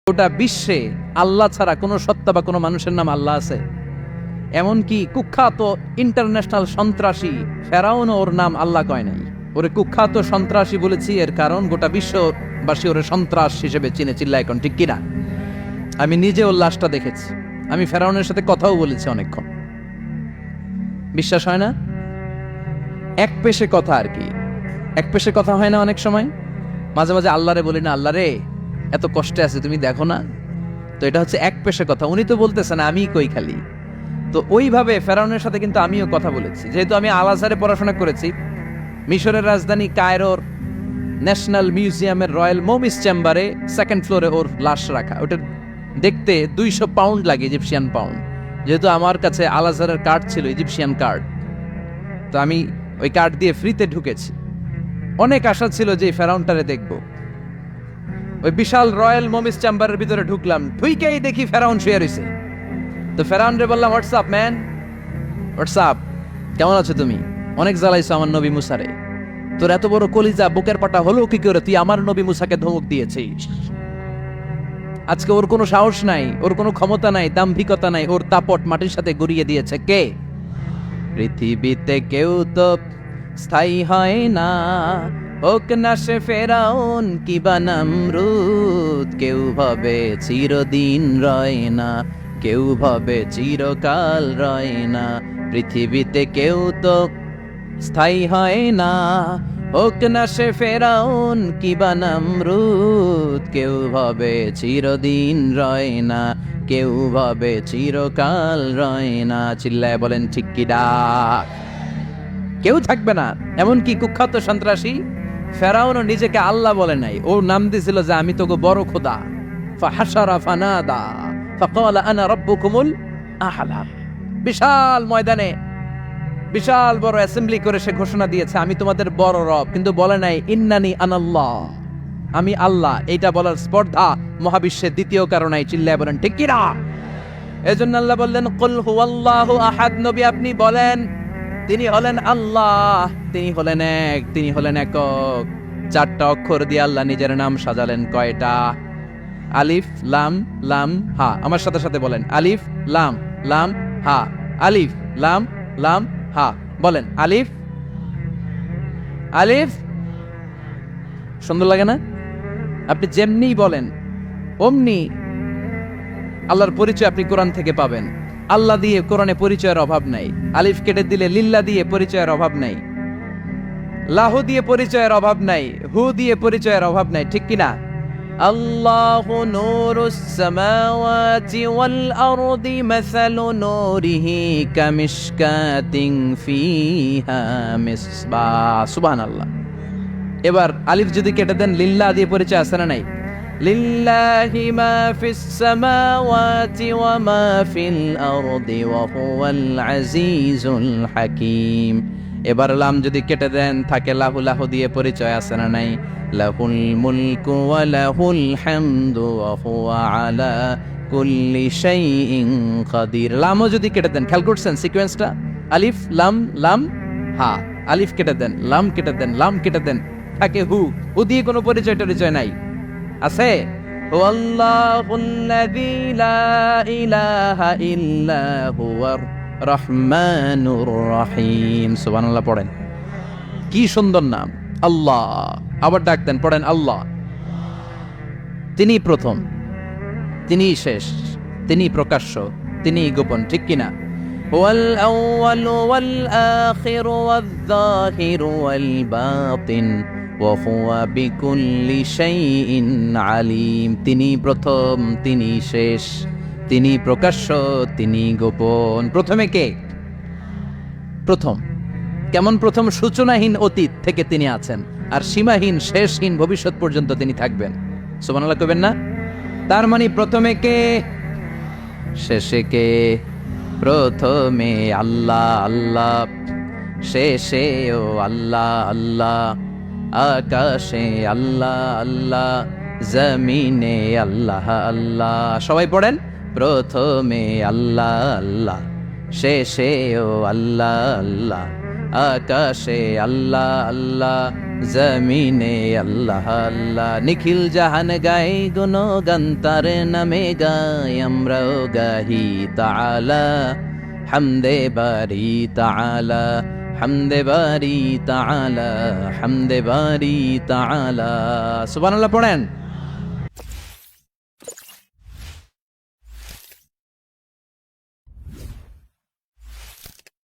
গোটা বিশ্বে আল্লাহ ছাড়া কোনো সত্তা বা কোনো মানুষের নাম আল্লাহ আছে? এমনকি কুখ্যাত ইন্টারন্যাশনাল সন্ত্রাসী ফেরাউন ওর নাম আল্লাহ কয় নাই। ওরে কুখ্যাত সন্ত্রাসী বলেছি এর কারণ গোটা বিশ্ববাসী ওরে সন্ত্রাস হিসেবে চিনে, চিল্লা এখন ঠিক কিনা? আমি নিজে ওর লাশটা দেখেছি, আমি ফেরাউনের সাথে কথাও বলেছি অনেকক্ষণ। বিশ্বাস হয় না? এক পেশে কথা আর কি, এক পেশে কথা হয় না অনেক সময়। মাঝে মাঝে আল্লাহরে বলি না, আল্লাহ রে এত কষ্টে আছে তুমি দেখো না, তো এটা হচ্ছে এক পেশে কথা। উনি তো বলতেছেন, আমি কই খালি। তো ওইভাবে ফেরাউনের সাথে কিন্তু আমিও কথা বলেছি, যেহেতু আমি আল আজহারে পড়াশোনা করেছি। মিশরের রাজধানী কায়রোর ন্যাশনাল মিউজিয়ামের রয়্যাল মোমিস চেম্বারে সেকেন্ড ফ্লোরে ওর লাশ রাখা। ওটা দেখতে 200 পাউন্ড লাগে, ইজিপশিয়ান পাউন্ড। যেহেতু আমার কাছে আল আজহারের কার্ড ছিল, ইজিপশিয়ান কার্ড, তো আমি ওই কার্ড দিয়ে ফ্রিতে ঢুকেছি। অনেক আশা ছিল যে ফেরাউনটারে দেখব। ওই বিশাল রয়্যাল মোমিস চেম্বারের ভিতরে ঢুকলাম, ঢুইকেই দেখি ফেরাউন শুয়ে রয়েছে। তো ফেরাউন রে বললাম, হোয়াটসঅ্যাপ ম্যান, হোয়াটসঅ্যাপ, কেমন আছো তুমি? অনেক জ্বালাইছো আমার নবী মুসারে, তোর এত বড় কলিজা বুকের পাটা হলো কি করে তুই আমার নবী মুসাকে ধমক দিয়েছিস? আজকে ওর কোনো সাহস নাই, ওর কোনো ক্ষমতা নাই, দাম্ভিকতা নাই, ওর দাপট মাটির সাথে গড়িয়ে দিয়েছে কে? পৃথিবীতে কেউ তো স্থায়ী হয় না, হোক না সে ফেরাউন কিবা নমরুদ। কেউ ভাবে চিরদিন রয় না, কেউ ভাবে চিরকাল রয় না। পৃথিবীতে কেউ তো স্থায়ী হয় না, হোক না সে ফেরাউন কিবা নমরুদ। কেউ ভাবে চিরদিন রয় না, কেউ ভাবে চিরকাল রয় না। চিল্লায় বলেন ঠিক কি ডাক? কেউ থাকবে না। এমনকি কুখ্যাত সন্ত্রাসী ফেরাউনও নিজেকে আল্লাহ বলে নাই, ও নাম দিয়েছিল যে আমি তোকে বড় খোদা। ফাহাশারা ফানাদা ফাকালা আনা রাব্বুকুমুল আ'লা। বিশাল ময়দানে বিশাল বড় অ্যাসেম্বলি করে সে ঘোষণা দিয়েছে, আমি তোমাদের বড় রব, কিন্তু বলে নাই ইন্নানি আনাল্লাহ, আমি আল্লাহ। এইটা বলার স্পর্ধা মহাবিশ্বের দ্বিতীয় কারণে। চিল্লায় বলেন ঠিক কিনা? এজন্য আল্লাহ বললেন, কুল হুয়াল্লাহু আহাদ। নবী আপনি বলেন, তিনি হলেন আল্লাহ, তিনি হলেন এক, তিনি হলেন একক। 4টা অক্ষর দিয়ে আল্লাহ নিজের নাম সাজালেন। কয়টা? আলিফ লাম লাম হা। আমার সাথে সাথে বলেন, আলিফ লাম লাম হা, আলিফ লাম লাম হা। বলেন আলিফ আলিফ। সুন্দর লাগে না? আপনি যেমনি বলেন অমনি আল্লাহর পরিচয় আপনি কোরআন থেকে পাবেন। আল্লাহ দিয়ে কোরআনে পরিচয়ের অভাব নাই। আলিফ কেটে দিলে লিল্লা দিয়ে পরিচয়ের অভাব নাই, লাহু দিয়ে পরিচয়ের অভাব নাই, হু দিয়ে পরিচয়ের অভাব নাই, ঠিক কিনা? আল্লাহু নূরুস সামাওয়াতি ওয়াল আরদি মাসালু নূরিহি কামিশকাতিন ফিহা মিসবাহ। সুবহানাল্লাহ। এবার আলিফ যদি কেটে দেন, লিল্লাহ দিয়ে পরিচয় আছে না নাই? লিল্লাহি মা ফিস সামাওয়াতি ওয়া মা ফিল আরদি ওয়া হুয়াল আজিজুল হাকীম। এবার লাম যদি কেটে দেন, থাকে লাহু, লাহু দিয়ে পরিচয় আছে না নাই? লাহুল মুলকু ওয়া লাহুল হামদু ওয়া হুয়া আলা কুল্লি শাইইন কাদির। লামও যদি কেটে দেন, খেয়াল করছেন সিকোয়েন্সটা? আলিফ লাম লাম হা, আলিফ কেটে দেন, লাম কেটে দেন, লাম কেটে দেন, থাকে হু। হু দিয়ে কোনো পরিচয় টরিচয় নাই। আছে হুয়াল্লাহুল্লাযী লা ইলাহা ইল্লা হুয়ার রহমানুর রহিম। সুবহানাল্লাহ পড়েন, কি সুন্দর নাম আল্লাহ। আবার ডাক দেন, পড়েন আল্লাহ। তিনি প্রথম, তিনি শেষ, তিনি প্রকাশ্য, তিনি গোপন, ঠিক কিনা? হুয়াল আউয়ালু ওয়াল আখিরু ওয়াল যাহিরু ওয়াল বাতিন ওয়া হুয়া বিকুল্লি শাইইন আলিম। তিনি প্রথম, তিনি শেষ, তিনি প্রকাশ্য, তিনি গোপন। প্রথমে কে? প্রথম। কেমন প্রথম? সূচনাহীন অতীত থেকে তিনি আছেন, আর সীমাহীন শেষহীন ভবিষ্যৎ পর্যন্ত তিনি থাকবেন। সুবহানাল্লাহ কইবেন না? তার মানে প্রথমে কে, শেষে কে? প্রথমে আল্লাহ আল্লাহ, শেষেও আল্লাহ আল্লাহ, আকাশে আল্লাহ আল্লাহ, জমিনে আল্লাহ আল্লাহ। সবাই পড়েন, প্রথমে আল্লাহ আল্লাহ, শেষেও আল্লাহ আল্লাহ, আকাশে আল্লাহ আল্লাহ, জমিনে আল্লাহ আল্লাহ, নিখিল জাহান গাই গুণগান তার নামে গাই, আমরাও গাহি তাআলা হামদে বারি তাআলা, হামদে বারি তাআলা, হামদে বারি তাআলা। সুবহানাল্লাহ পড়েন।